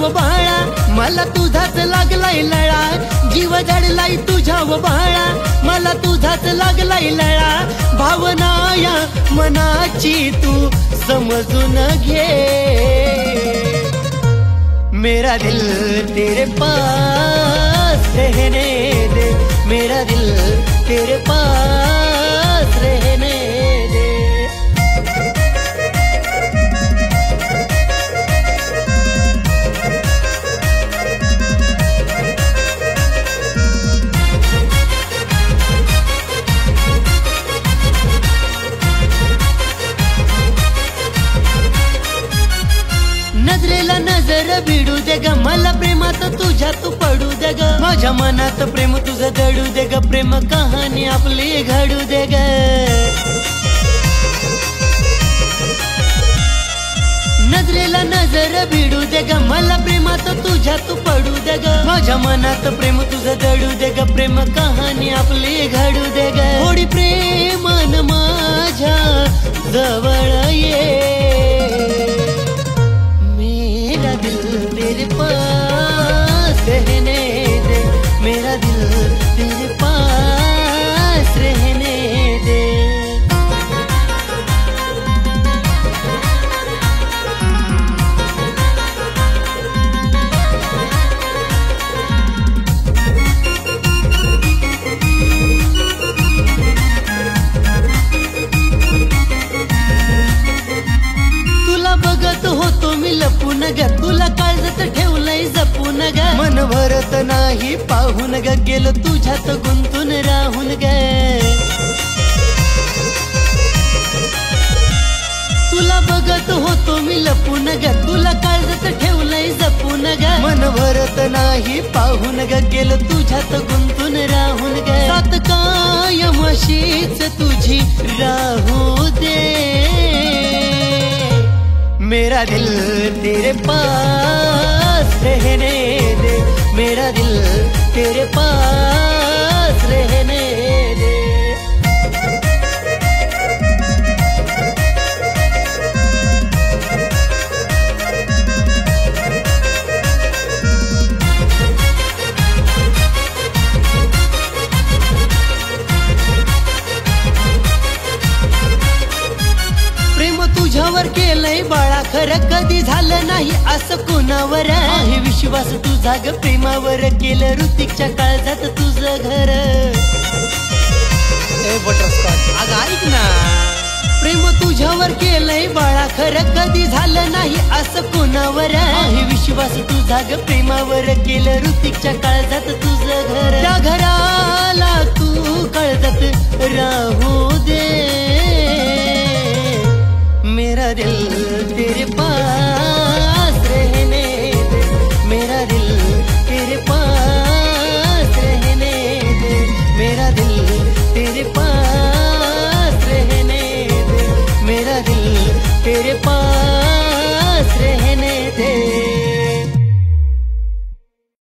व बाळा, मला तुझाच लागलाय लळा, जीव जडलाय तुझ्या व बाळा, मला तुझाच लागलाय लळा, भावना या मनाची तू समजून घे, मेरा दिल तेरे पास रहने दे, मेरा दिल तेरे पास रहने दे। नजरेला नजर भिडू दे ग, मला प्रेमात तुझ्या तू पडू दे ग, माझ्या मनात प्रेम तुझं दडू दे ग, प्रेम कहाणी आपली घडू दे ग। नजरेला नजर भिडू दे ग, मला प्रेमात तुझ्या तू पडू दे ग, माझ्या मनात प्रेम तुझं दडू दे ग, प्रेम कहाणी आपली घडू दे ग। थोडी प्रेमान माझ्या जवळ ये, तेरे पास रहने दे, मेरा दिल तेरे पास रहने दे। तुला बघत होतो मी लपून ग, तुला काळजात ठेवलंय जपून ग, मन भरत नाही पाहून ग, गेलो तुझ्यात गुंतून राहून ग। तुला बघत होतो मी लपून ग, तुला काळजात ठेवलंय जपून ग, मन भरत नाही पाहून ग, गेलो तुझ्यात गुंतून राहून ग। सात कायम अशीच तुझी राहू दे, मेरा दिल तेरे पास रहने दे, मेरा दिल तेरे पास रहने दे। तुझ्यावर केलंय बाळा खरं, कधी झालं नाही असं कोणावर आहे विश्वास तुझा ग, प्रेमावर केलं ऋतिकच्या काळजात तुझं घर। बटरस्कॉच अगं ऐक ना, प्रेम तुझ्यावर केलंय बाळा खरं, कधी झालं नाही असं कोणावर आहे विश्वास तुझा ग, प्रेमावर केलं ऋतिकच्या काळजात तुझं घर। त्या घरा